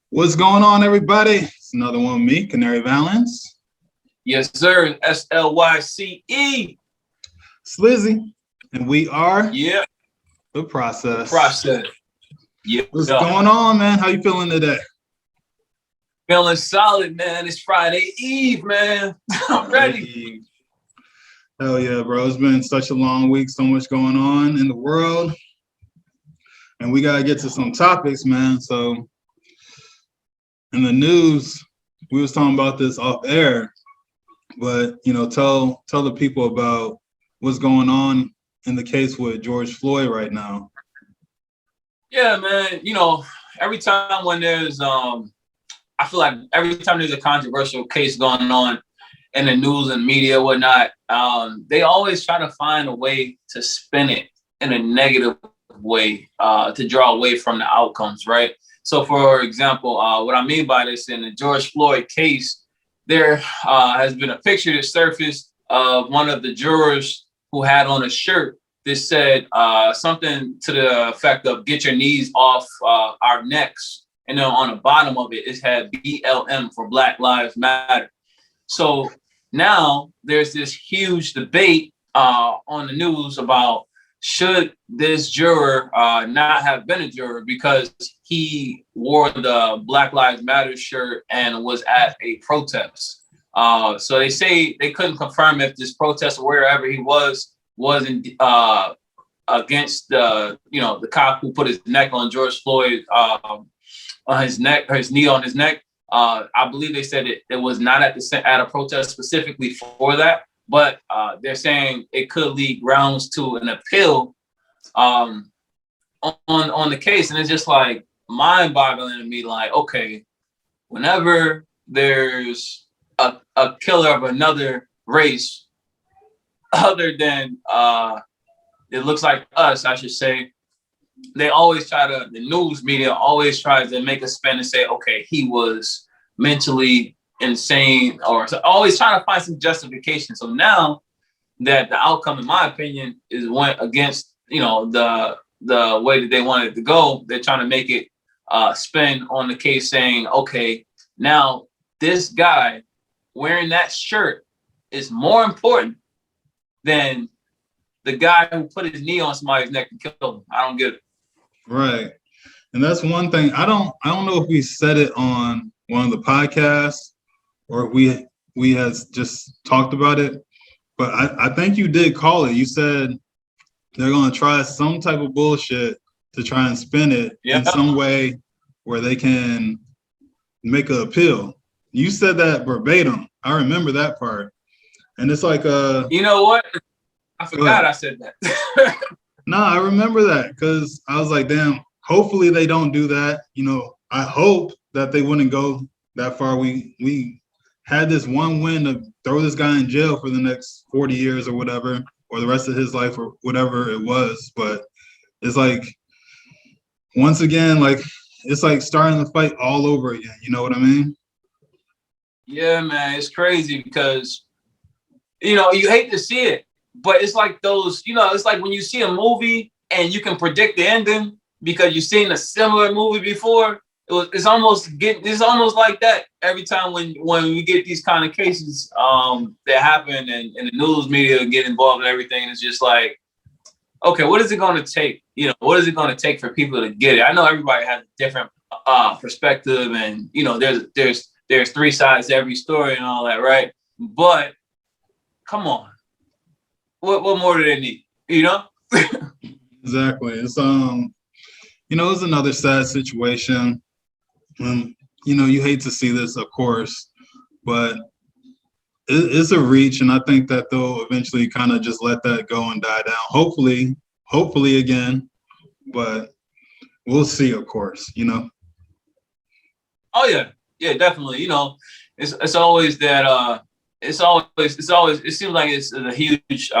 What's going on, everybody? It's another one with me, Canary Valance. Yes, sir. SLYCE. Slizzy. And we are Yeah. The Process. Process. Yeah. What's going on, man? How you feeling today? Feeling solid, man. It's Friday Eve, man. I'm ready. Hell yeah, bro. It's been such a long week, so much going on in the world. And we got to get to some topics, man. So in the news, we was talking about this off air, but, tell the people about what's going on in the case with George Floyd right now. Yeah, man. Every time when there's, I feel like every time there's a controversial case going on in the news and media, whatnot, they always try to find a way to spin it in a negative way to draw away from the outcomes, right? So, for example, what I mean by this, in the George Floyd case, there has been a picture that surfaced of one of the jurors who had on a shirt that said something to the effect of "Get your knees off our necks," and then on the bottom of it had BLM for Black Lives Matter. So now there's this huge debate on the news about should this juror not have been a juror because he wore the Black Lives Matter shirt and was at a protest. So they say they couldn't confirm if this protest or wherever he wasn't against the cop who put his neck on George Floyd on his neck, or his knee on his neck. I believe they said it was not at a protest specifically for that. But they're saying it could lead grounds to an appeal on the case. And it's just like mind-boggling to me, like, okay, whenever there's a killer of another race other than it looks like us, I should say, they always the news media always tries to make a spin and say, okay, he was mentally insane, or always trying to find some justification. So now that the outcome, in my opinion, is went against the way that they wanted it to go, they're trying to make it spin on the case, saying, okay, now this guy wearing that shirt is more important than the guy who put his knee on somebody's neck and killed him. I don't get it. Right. And that's one thing. I don't know if we said it on one of the podcasts or we had just talked about it, but I think you did call it. You said they're going to try some type of bullshit to try and spin it in some way where they can make an appeal. You said that verbatim. I remember that part. And it's like you know what? I forgot I said that. No, I remember that because I was like, damn, hopefully they don't do that. I hope that they wouldn't go that far. We had this one win to throw this guy in jail for the next 40 years or whatever, or the rest of his life or whatever it was. But it's like, once again, like, it's like starting the fight all over again. You know what I mean? Yeah, man, it's crazy because, you hate to see it, but it's like those, it's like when you see a movie and you can predict the ending because you've seen a similar movie before. It's almost like that every time when we get these kind of cases that happen and the news media get involved and everything. It's just like, okay, what is it going to take? What is it going to take for people to get it? I know everybody has a different perspective, and there's three sides to every story and all that, right? But come on, what more do they need? Exactly. It's it's another sad situation. You hate to see this, of course, but it's a reach, and I think that they'll eventually kind of just let that go and die down. Hopefully again, but we'll see, of course. Oh yeah, definitely. It's always that. It seems like it's a huge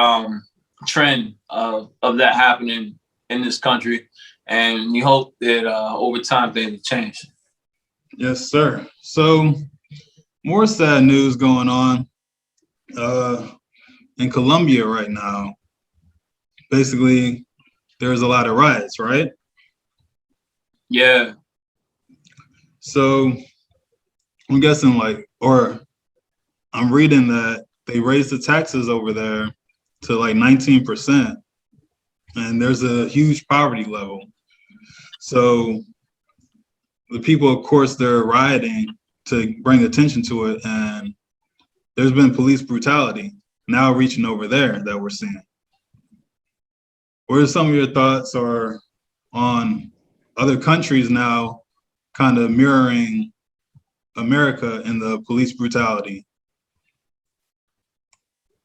trend of that happening in this country, and you hope that over time things change. Yes, sir. So more sad news going on in Colombia right now. Basically, there's a lot of riots, right? Yeah. So I'm guessing or I'm reading that they raised the taxes over there to like 19%, and there's a huge poverty level. So the people, of course, they're rioting to bring attention to it, and there's been police brutality now reaching over there that we're seeing. What are some of your thoughts or on other countries now kind of mirroring America in the police brutality?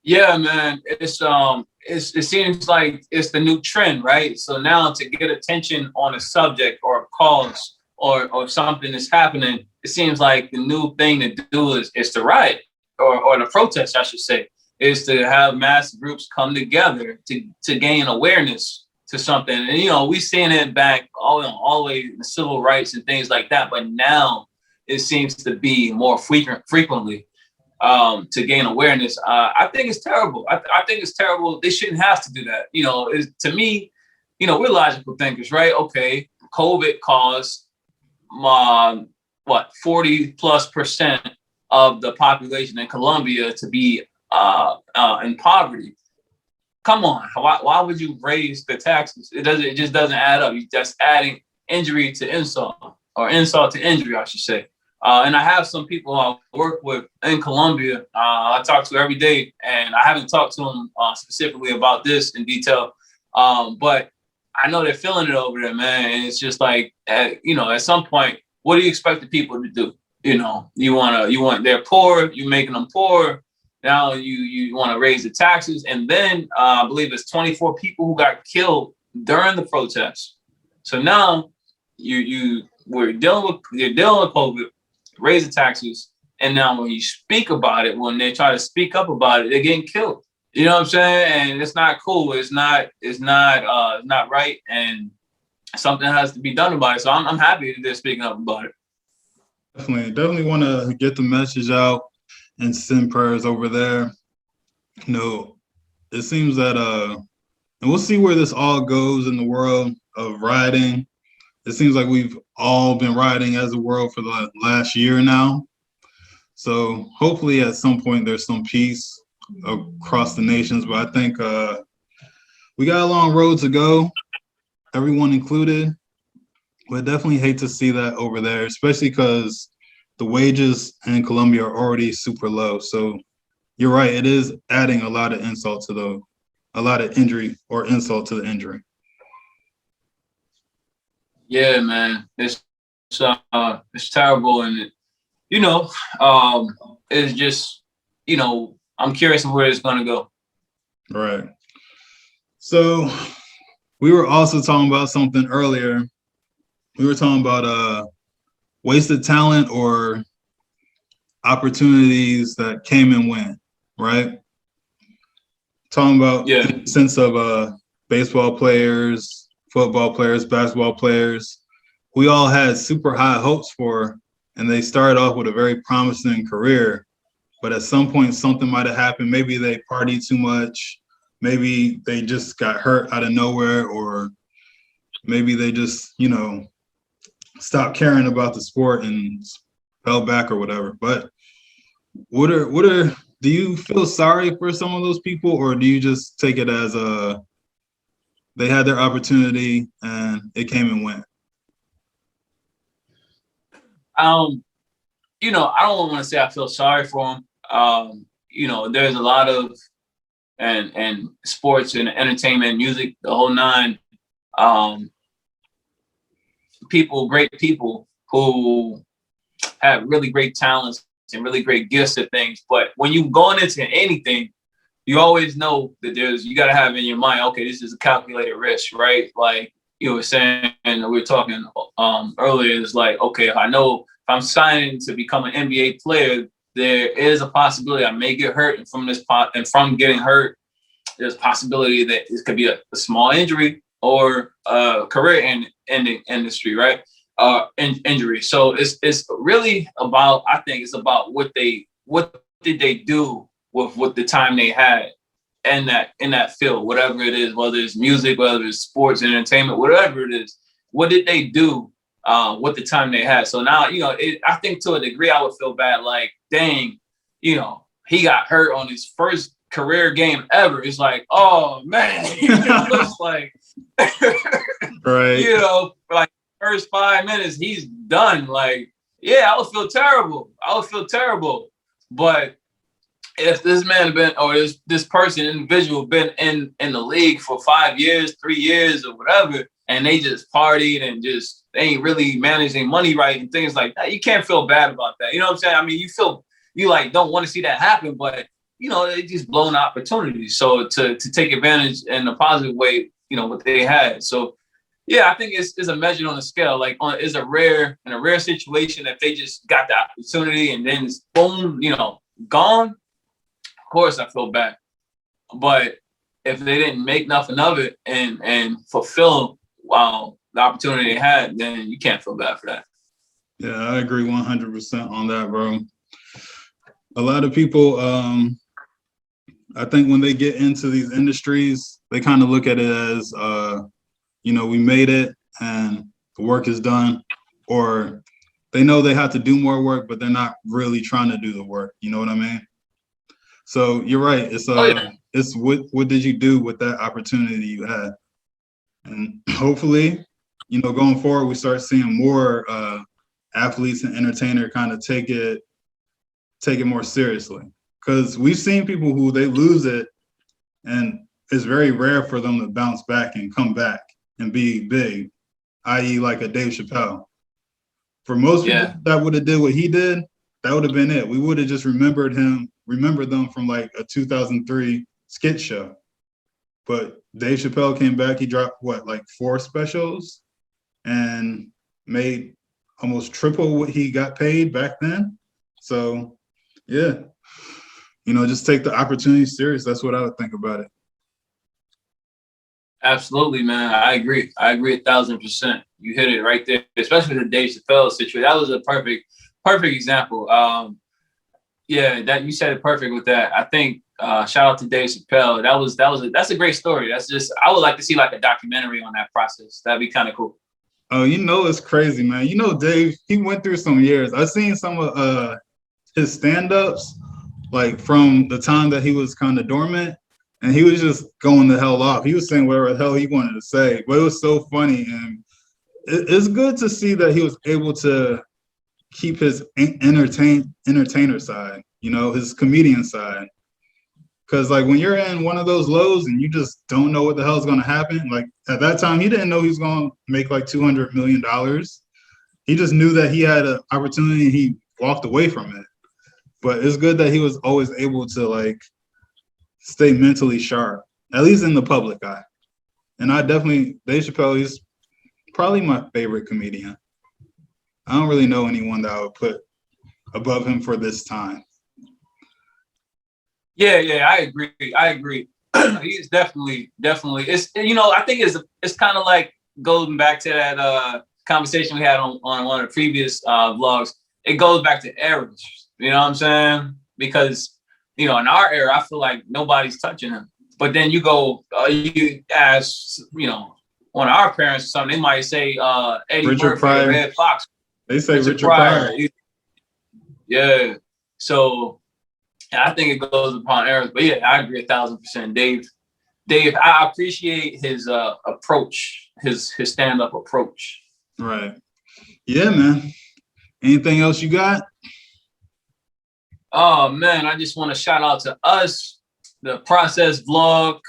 Yeah, man, it seems like it's the new trend, right? So now to get attention on a subject or a cause or something that's happening, it seems like the new thing to do is to riot or to protest, I should say, is to have mass groups come together to gain awareness to something. And we seen it back all the way in the civil rights and things like that, but now it seems to be more frequently. To gain awareness. I think it's terrible. I think it's terrible. They shouldn't have to do that. To me, we're logical thinkers, right? Okay, COVID caused 40+% of the population in Colombia to be in poverty. Come on, why would you raise the taxes? It just doesn't add up. You're just adding injury to insult, or insult to injury, I should say. And I have some people I work with in Colombia I talk to every day, and I haven't talked to them specifically about this in detail, but I know they're feeling it over there, man. And it's just like, at some point, what do you expect the people to do? They're poor, you're making them poor. Now you want to raise the taxes, and then I believe it's 24 people who got killed during the protests. So now you're dealing with COVID. Raise the taxes, and now when you speak about it, when they try to speak up about it, they're getting killed. You know what I'm saying? And it's not cool. It's not right, and something has to be done about it. So I'm happy that they're speaking up about it. Definitely want to get the message out and send prayers over there. It seems that and we'll see where this all goes in the world of rioting. It seems like we've all been rioting as a world for the last year now. So hopefully at some point there's some peace across the nations. But I think we got a long road to go, everyone included. But definitely hate to see that over there, especially because the wages in Colombia are already super low. So you're right, it is adding a lot of insult to a lot of injury or insult to the injury. Yeah, man, it's terrible, and it's just I'm curious of where it's gonna go. Right. So we were also talking about something earlier. We were talking about wasted talent or opportunities that came and went, right? Talking about in the sense of baseball players, football players, basketball players, we all had super high hopes for, and they started off with a very promising career. But at some point, something might have happened. Maybe they partied too much. Maybe they just got hurt out of nowhere, or maybe they just, stopped caring about the sport and fell back or whatever. But do you feel sorry for some of those people, or do you just take it as they had their opportunity and it came and went? I don't want to say I feel sorry for them. There's a lot of and sports and entertainment, music, the whole nine. Great people who have really great talents and really great gifts at things. But when you going into anything, you always know that you got to have in your mind, okay, this is a calculated risk, right? Like you were saying, and we were talking earlier, it's like, okay, I know if I'm signing to become an NBA player, there is a possibility I may get hurt, and from getting hurt, there's a possibility that it could be a small injury or a career-ending industry, right? Injury. So it's really about, I think it's about what did they do with the time they had in that field, whatever it is, whether it's music, whether it's sports, entertainment, whatever it is. What did they do with the time they had. So now, I think to a degree I would feel bad, like, dang, he got hurt on his first career game ever. It's like, oh man, it's like, right. for like first 5 minutes, he's done. Like, yeah, I would feel terrible. But if this man had been, or this person, individual, been in the league for 5 years, 3 years, or whatever, and they just partied and just they ain't really managing money right and things like that, you can't feel bad about that. You know what I'm saying? I mean, you like don't want to see that happen, but they just blown opportunities. So to take advantage in a positive way, what they had. So yeah, I think it's a measure on the scale. Like in a rare situation, if they just got the opportunity and then it's boom, gone. Of course, I feel bad. But if they didn't make nothing of it and fulfill the opportunity they had, then you can't feel bad for that. Yeah, I agree 100% on that, bro. A lot of people, I think when they get into these industries, they kind of look at it as, we made it and the work is done, or they know they have to do more work, but they're not really trying to do the work. You know what I mean? So you're right. It's what did you do with that opportunity you had? And hopefully, going forward, we start seeing more athletes and entertainers kind of take it more seriously. Because we've seen people who they lose it, and it's very rare for them to bounce back and come back and be big, i.e. like a Dave Chappelle. For most people that would have did what he did, that would have been it. We would have just remembered them from like a 2003 skit show. But Dave Chappelle came back, he dropped like 4 specials and made almost triple what he got paid back then. So yeah, just take the opportunity serious. That's what I would think about it. Absolutely, man. I agree 1,000%. You hit it right there, especially the Dave Chappelle situation. That was a perfect example. That you said it perfect with that. I think shout out to Dave Chappelle. That's a great story. I would like to see like a documentary on that process. That'd be kind of cool. Oh, it's crazy, man. Dave, he went through some years. I've seen some of his stand-ups, like from the time that he was kind of dormant, and he was just going the hell off. He was saying whatever the hell he wanted to say, but it was so funny. And it's good to see that he was able to keep his entertainer side, his comedian side. Because like when you're in one of those lows and you just don't know what the hell is going to happen, like at that time, he didn't know he was going to make like $200 million. He just knew that he had an opportunity and he walked away from it. But it's good that he was always able to like stay mentally sharp, at least in the public eye. And Dave Chappelle, he's probably my favorite comedian. I don't really know anyone that I would put above him for this time. Yeah, I agree. He's definitely. It's I think it's kind of like going back to that conversation we had on one of the previous vlogs. It goes back to eras. You know what I'm saying? Because in our era, I feel like nobody's touching him. But then you go, you ask, one of our parents or something, they might say Eddie Richard Murphy, Pryor. Red Fox. They say Richard Pryor. Yeah. So I think it goes upon eras. But yeah, I agree 1,000%. Dave, I appreciate his approach, his stand-up approach. Right. Yeah, man. Anything else you got? Oh man, I just want to shout out to us, the Process Vlog,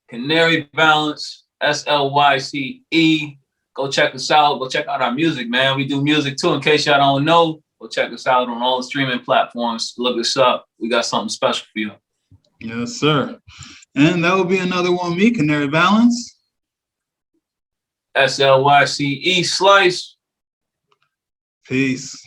Canary Balance, SLYCE. Go check us out. Go check out our music, man. We do music too. In case y'all don't know, go check us out on all the streaming platforms. Look us up. We got something special for you. Yes, sir. And that will be another one. Me, Canary Balance, SLYCE, Slyce. Peace.